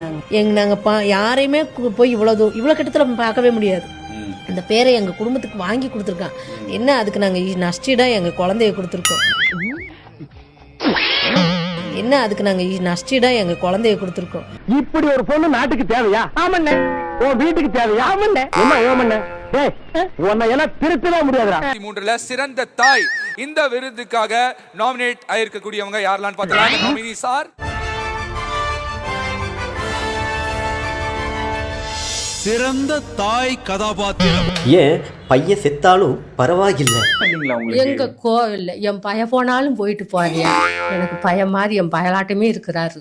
நாங்க யாரையுமே போய் இவ்வளவு கிட்டத்துல பார்க்கவே முடியாது. அந்த பேரை எங்க குடும்பத்துக்கு வாங்கி கொடுத்துருக்கான். என்ன அதுக்கு நாங்க நஷ்டீடா எங்க குழந்தைய கொடுத்துருக்கோம். என்ன அதுக்கு நாங்க நஷ்டீடா எங்க குழந்தைய கொடுத்துருக்கோம். இப்படி ஒரு பொண்ணு நாட்டுக்கு தேவையா? ஆமண்ணே. உன் வீட்டுக்கு தேவையா? ஆமண்ணே. என்ன ஓமண்ணே? உன்னை எல்லாம் திருத்தவே முடியாதுடா. 3ல சிறந்த தாய் இந்த விருதுக்காக நாமினேட் ஆயிருக்கக்கூடியவங்க யாரெல்லாம் பார்த்தலாம். Nominee sir. சிறந்த தாய் கதாபாத்திரம். ஏன் பையன் செத்தாலும் பரவாயில்லை. எங்க கோவில்ல என் பையன் போனாலும் போயிட்டு போறியா, எனக்கு பையன் மாதிரி என் பயலாட்டமே இருக்கிறாரு.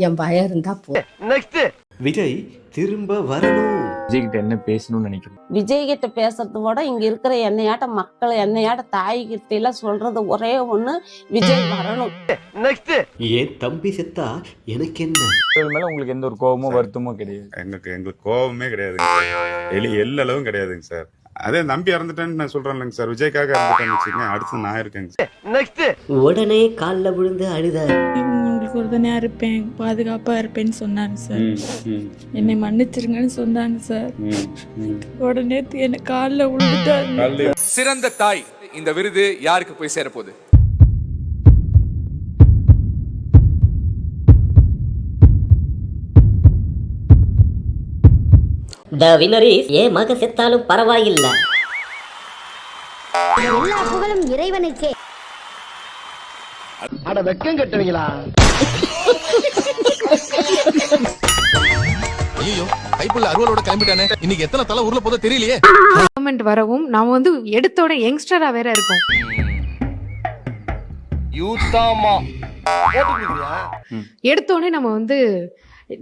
என் பையன் இருந்தா போ. நெக்ஸ்ட் விஜய் திரும்ப வரணும். விஜய் கிட்ட என்ன பேசணும்னு நினைக்கிறேன். விஜய் கிட்ட பேசுறது விட இங்க இருக்கிற என்னையாட்ட மக்கள் என்னையாட்ட தாய் கிட்ட எல்லாம் சொல்றது ஒரே ஒண்ணு, விஜய் வரணும். நெக்ஸ்ட் ஏன் தம்பி செத்தா எனக்கு என்ன? மேல உங்களுக்கு எந்த ஒரு கோபமோ வருத்தமோ கிடையாது? எங்களுக்கு கோபமே கிடையாதுங்க, எல்லளவும் கிடையாதுங்க சார். அதே நம்பி இறந்துட்டேன்னு நான் சொல்றேன் இல்லைங்க சார், விஜய்க்காக இறந்துட்டேன்னு வச்சுக்கோங்க, அடுத்து நான் இருக்கேங்க சார். நெக்ஸ்ட் உடனே காலில் விழுந்து அழுதார். உங்களுக்கு உறுதுணையா இருப்பேன், பாதுகாப்பா இருப்பேன்னு சொன்னாங்க சார். என்னை மன்னிச்சிருங்கன்னு சொன்னாங்க சார். உடனே என்ன காலில் விழுந்துட்டாங்க. சிறந்த தாய் இந்த விருது யாருக்கு போய் சேரப்போகுது? The winner is ஏன் மக செத்தாலும் பரவாயில்லை. எல்லா புகழும் இறைவனுக்கே. அட வெக்கம் கட்டுவீங்களா? ஐயோ கைப்புள்ள அருவலோட கிளம்பிட்டானே, இன்னைக்கு எத்தனை தலை ஊர்ல போதோ தெரியலையே. கமெண்ட் வரவும் நாம எடுத்தோட யங்ஸ்டரா வேற இருக்கோம். யூத்தாமா எடுத்தோடனே நம்ம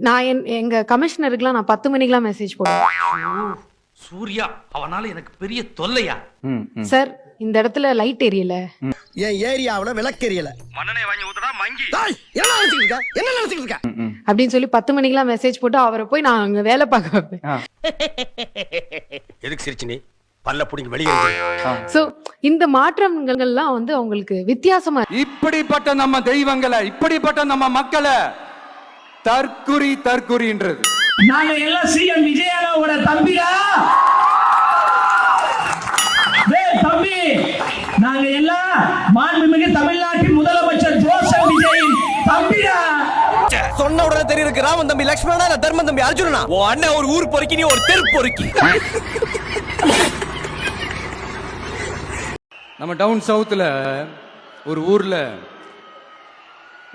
நான் எங்க கமிஷனருக்குலாம் நான் 10 மணிக்கெல்லாம் மெசேஜ் போடுவேன். சூர்யா அவனால எனக்கு பெரிய தொல்லையா. சார் இந்த இடத்துல லைட் எரியல, என் ஏரியாவுல விளக்கெரியல, மண்ணனை வாங்கி ஊத்துடா மங்கி. என்ன நினைச்சிட்டு இருக்க அப்படின்னு சொல்லி 10 மணிக்கெல்லாம் மெசேஜ் போட்டு அவரை போய் நான் அங்க வேலை பார்க்க வைப்பேன். எதுக்கு சிரிச்சு நீ பல்ல புடிங்க வெளியே. சோ இந்த மாற்றங்கள்லாம் அவங்களுக்கு வித்தியாசமா. இப்படிப்பட்ட நம்ம தெய்வங்களை, இப்படிப்பட்ட நம்ம மக்களை தற்குறின்றது. நாங்க எல்லாம் சிஎம் விஜயாவோட தம்பிடா. தம்பி நாங்க எல்லாம் மாண்புமிகு தமிழ்நாட்டின் முதலமைச்சர் ஜோசப் விஜயின் தம்பிடா. சொன்ன உடனே தெரியுது ராமன் தம்பி லட்சுமணனா இல்ல தர்மன் தம்பி அர்ஜுனனா? ஓ அண்ணன் ஒரு ஊர் பொறுக்கி, நீ ஒரு தெரு பொறுக்கி. நம்ம டவுன் சவுத்துல ஒரு ஊர்ல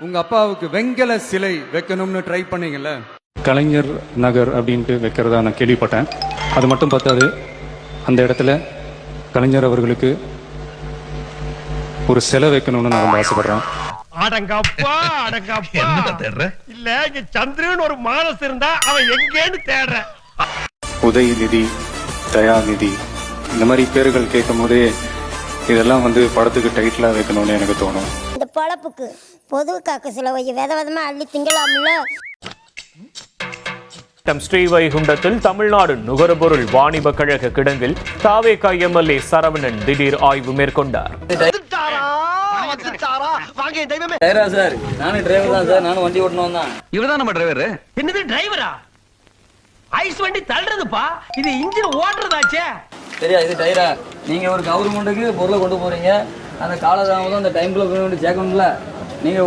உங்க அப்பாவுக்கு வெங்கல சிலை வைக்கணும்னு ட்ரை பண்ணீங்கல்ல. கலைஞர் நகர் அப்படின்ட்டு வைக்கிறதா நான் கேள்விப்பட்டேன். அது மட்டும் பார்த்தாது, அந்த இடத்துல கலைஞர் அவர்களுக்கு ஒரு சிலை வைக்கணும்னு நான் ரொம்ப ஆசைப்படுறேன். அடங்கப்பா அடங்கப்பா இல்ல, இங்க சந்திரன் ஒரு மானஸ் இருந்தா அவன் எங்கேன்னு தேடுற. உதயநிதி, தயாநிதி இந்த மாதிரி பேர்கள் கேட்கும் போதே இதெல்லாம் படத்துக்கு டைட்டிலா வைக்கணும்னு எனக்கு தோணும். இந்த பொழப்புக்கு பொது காக்க சிலவை விதவிதமா அள்ளி திங்கலாம்ல. ஸ்ரீவைகுண்டத்தில் தமிழ்நாடு நுகர்பொருள் வாணிப கழக கிடங்கில் தாவேகா எம்எல்ஏ சரவணன் திடீர் ஆய்வு மேற்கொண்டார். நானும் டிரைவர் தான் சார், நானும் வண்டி ஓட்டணும் தான். இவர்தான் நம்ம டிரைவர். என்னது டிரைவரா? ஐஸ் வண்டி தள்ளுறதுப்பா, இது இன்ஜின் ஓட்டுறதாச்சே. சரியா, இது டயரா? நீங்க ஒரு கவர்மெண்ட்டுக்கு பொருளை கொண்டு போறீங்க, அந்த காலதாமதம் அந்த டைம்ல போய் சேர்க்கணும்ல. நீங்க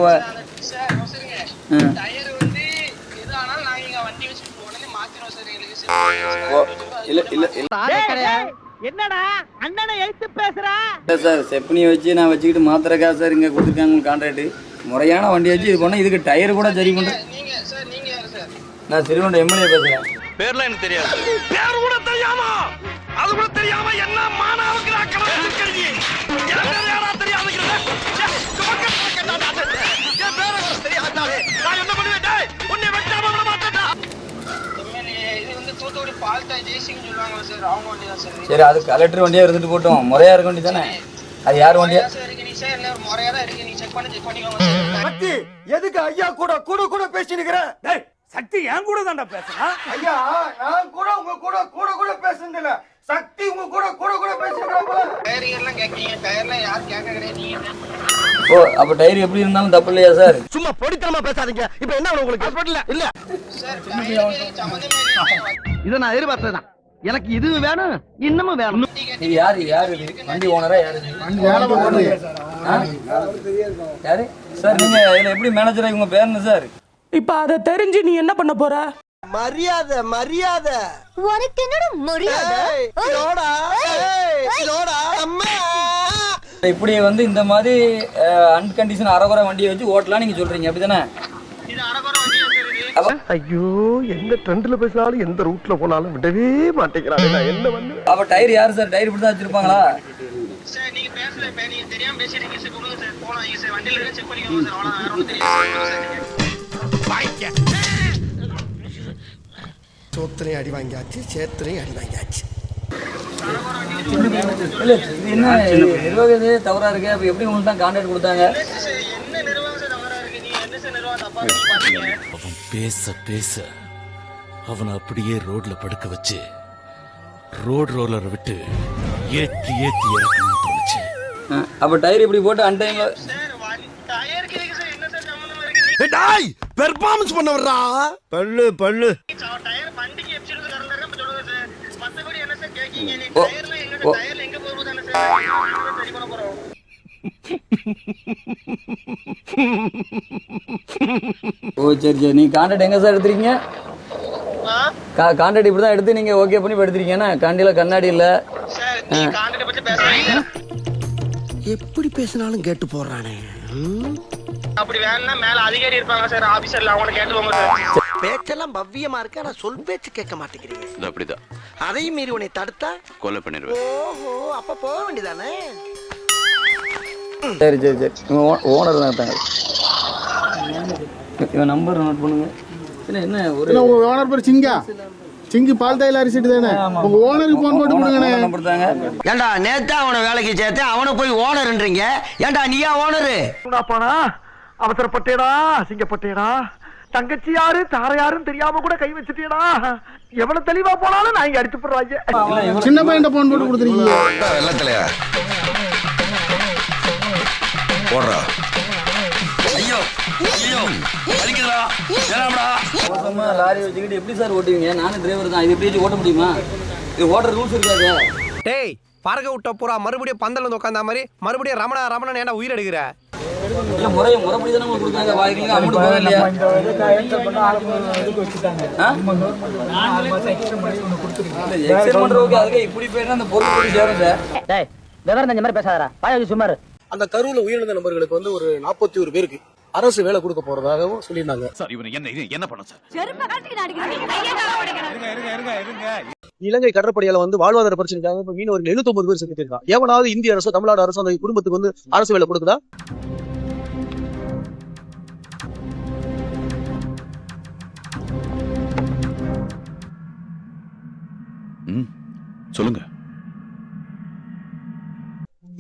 என்னடா அண்ணனை எழுத்து பேசுறா? இல்ல சார், செப்பனி வச்சு நான் வச்சுக்கிட்டு மாத்திரக்கா சார் இங்க கொடுத்துருக்காங்க கான்ட்ராக்ட். முறையான வண்டி வச்சு இது பண்ண, இதுக்கு டயர் கூட சரி பண்றேன். நான் திருவண்ண எம்எல்ஏ பேசுறேன். பேர்லாம் எனக்கு தெரியாது. பேர் கூட தெரியாம, அது கூட தெரியாம என்ன மானாவுக்கு ஆக்கலாம் இருக்கீங்க. என்ன யாரா தெரியாதுங்கற? என் பேரை கூட தெரியாதாலே நான் என்ன பண்ணுவேன்? டேய் உன்னை வெட்டாம விட மாட்டேன்டா. எம்எல்ஏ இது தூத்துக்குடி பால்டா ஜெய்சிங் சொல்வாங்க சார், அவங்க வண்டி தான் சார். சரி, அது கலெக்டர் வண்டியா இருந்துட்டு போட்டோம், முறையா இருக்க வண்டி தானே. அது யார் வண்டியா சார் இருக்கு? நீ சார் இல்ல முறையா தான் இருக்கு, நீ செக் பண்ணிக்கோங்க சார். சக்தி எதுக்கு ஐயா கூட பேசி நிக்கிற? டேய் சக்தி என் கூட தான்டா பேசுறா. ஐயா நான் கூட உங்க கூட பேசுறது இல்ல, சக்தி உங்க கூட பேசிக்கிறா. டயர் எல்லாம் கேக்குறீங்க, டயர்லாம் யார் கேட்க கிடையாது. நீங்க ஓ அப்ப டயர் எப்படி இருந்தாலும் தப்பு இல்லையா சார்? சும்மா பொடித்தனமா பேசாதீங்க. இப்போ என்ன உங்களுக்கு ஹாஸ்பிடல்ல இல்ல இத நான் எதிர்பார்த்ததான். எனக்கு இது வேணும் இன்னமும் வேணும். இது யாரு இது வண்டி ஓனரா யாரு யாரு சார்? நீங்க இதுல எப்படி மேனேஜரா? இவங்க பேர் என்ன சார்? இப்ப அத தெரிஞ்சு நீ என்ன பண்ண போற? மரியாதை மரியாதை உனக்கு என்னடா மரியாதை? அம்மா இப்படி வந்து இந்த மாதிரி அன்கண்டிஷன் அரகுற வண்டியை வச்சு ஓட்டலாம் நீங்க சொல்றீங்க அப்படிதானே? ஐயோ எந்த ட்ரெண்ட்ல பேசினாலும் எந்த ரூட்ல போனாலும் விடவே மாட்டேங்கிறாங்க. நான் என்ன பண்ணு? அப்ப டயர் யாரு சார்? டயர் இப்படி தான் வச்சிருப்பாங்களா? சார் நீங்க பேசல நீங்க தெரியாம பேசிட்டீங்க சார். கொடுங்க சார் போலாம் சார். வண்டியில இருந்து செக் பண்ணிக்கோங்க சார். அவ்வளவு வேற ஒண்ணும் தெரியாது. வாய்க்க சோத்திரையும் அடி வாங்கியாச்சு, சேத்திரையும் அடி வாங்கியாச்சு. இல்ல இது என்ன நிர்வாகமே தவறா இருக்கு. அப்ப எப்படி உங்களுக்கு தான் கான்ட்ராக்ட் கொடுத்தாங்க? என்ன நிர்வாகம் சார் தவறா இருக்கு? நீங்க என்ன சார் நிர்வாகம் தப்பா பாத்தீங்க? அவன் பேச பேச அவனை அப்படியே ரோட்ல படுக்க வச்சு ரோட் ரோலரை விட்டு ஏத்தி ஏத்தி இறக்கணும்னு தோணுச்சு. அப்ப டயர் இப்படி போட்டு அன்டைம்ல டயர் கேக்குது சார். என்ன சார் சம்பந்தம் இருக்கு? டேய் பெர்ஃபார்மன்ஸ் பண்ண வர்றா. பல்லு டயர் வண்டிக்கு எப்சிலுக்கு கறந்தறேன் சொல்லுங்க சார். மத்தபடி என்ன சார் கேக்கீங்க? நீ டயர்ல எங்க போறது என்ன சார்? சரி பண்ண போறோம். ஓ சரி நீங்க கான்ட்ராக்ட் எங்க சார் எடுத்துறீங்க? கான்ட்ராக்ட் இப்படி தான் எடுத்து நீங்க ஓகே பண்ணி எடுத்துறீங்கன்னா கண்டில கண்ணாடி இல்ல சார். நீ கான்ட்ராக்ட் பத்தி பேசுறீங்க. எப்படி பேசினாலும் கேட்டு போறானே. அப்படி வேணா மேல அதிகாரி இருப்பாங்க சார், ஆபீசர்ல அவங்க கேட்டு போங்க சார். பேச்செல்லாம் பவ்யமா இருக்கு, ஆனா சொல் பேச்சு கேட்க மாட்டேங்கிறீங்க. இது அப்படிதான். அதையும் மீறி உன்னை தடுத்தா கொலை பண்ணிடுவேன். ஓஹோ அப்ப போக வேண்டியதானே. சரி ஓனர் தான் இருக்காங்க. இவன் நம்பர் நோட் பண்ணுங்க. இல்ல என்ன ஒரு உங்க ஓனர் பேர் சிங்கி பால் தைல அரிசிட்டு தானே? உங்க ஓனருக்கு போன் போட்டு கொடுங்கண்ணே. நம்பர் தாங்க. ஏண்டா நேத்தா அவனை வேலைக்கு சேர்த்தேன், அவனை போய் ஓனர்ன்றீங்க. ஏண்டா நீயா ஓனரு? போனா அவசரப்பட்டேடா, அசிங்கப்பட்டேடா. தங்கச்சி யாரு தார யாருன்னு தெரியாம கூட கை வச்சுட்டேடா. எவ்வளவு தெளிவா போனாலும் நான் இங்க அடிச்சு போடுறாங்க. சின்ன பையன் போன் போட்டு கொடுத்துருக்கீங்க. வெள்ளத்திலையா போடுறா. ஐயோ ஐயோ அடிக்குதுடா. ஏனாடா மோசமா லாரி வச்சுக்கிட்டு எப்படி சார் ஓட்டுவீங்க? நானும் டிரைவர் தான். இது எப்படி ஓட்ட முடியுமா? இது ஓட்டுற ரூல்ஸ் இருக்காது. டேய் பறக்க விட்ட பூரா மறுபடியும் பந்தல வந்து உட்கார்ந்த மாதிரி மறுபடியும் ரமணா ஏன்டா உயிர் எடுக்கிற? இல்ல முறைப்படி தானே உங்களுக்கு கொடுத்தாங்க. வாய்க்கு அமௌண்ட் போக இல்லையா? எக்ஸ்டெண்ட் பண்றதுக்கு அதுக்கு இப்படி போயினா அந்த பொருள் போய் சேரும் சார். டேய் விவரம் தெரிஞ்ச மாதிரி பேசாதடா. பாயாஜி சுமார். அந்த கருவுல உயிரிழந்த நபர்களுக்கு வந்து ஒரு 41 பேருக்கு அரசு வேலை கொடுக்க போறதாகவும் சொல்லியிருந்தாங்க. சார் இவனை என்ன பண்ண சார்? இலங்கை கடற்படையால வந்து வாழ்வாதார பிரச்சனைக்காக இப்ப மீனவர்கள் 79 பேர் செத்துருக்காங்க. எவனாவது இந்திய அரசோ தமிழ்நாடு அரசோ அந்த குடும்பத்துக்கு வந்து அரசு வேலை கொடுக்குதா? சொல்லுங்க.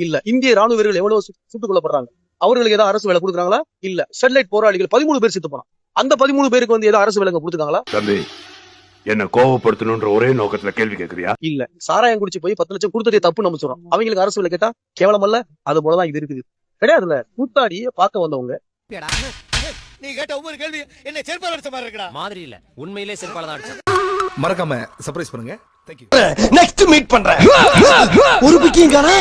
இல்ல. இந்திய ராணுவ வீரர்கள் எவ்வளவு சுட்டுக் கொல்லப்படுறாங்க? அவர்களுக்கு ஏதாவது அரசு வேலை கொடுக்குறாங்களா? இல்ல. ஸ்டெர்லைட் போராளிகள் 13 பேர் செத்து போனாங்க. அந்த 13 பேருக்கு வந்து ஏதாவது அரசு வேலை கொடுத்துருக்காங்களா? தம்பி என்ன கோவப்படுத்தணும்ன்ற ஒரே நோக்கத்துல கேள்வி கேக்குறியா? இல்ல. சாராயம் குடிச்சு போய் 10 லட்சம் கொடுத்ததே தப்பு நம்ம சொல்றோம். அவங்களுக்கு அரசு வேலை கேட்டா கேவலம் அல்ல? அது போலதான் இது இருக்குது. கிடையாதுல. கூத்தாடிய பார்க்க வந்தவங்க. நீ கேட்ட ஒவ்வொரு கேள்வி என்ன செருப்பால அடிச்ச மாதிரி இருக்குடா. மாதிரி இல்ல, உண்மையிலே செருப்பால தான் அடிச்சேன். மறக்காம சர்ப்ரைஸ் பண்ணுங்க. நெக்ஸ்ட் மீட் பண்றேன். ஒரு பிக்கிங் காணா.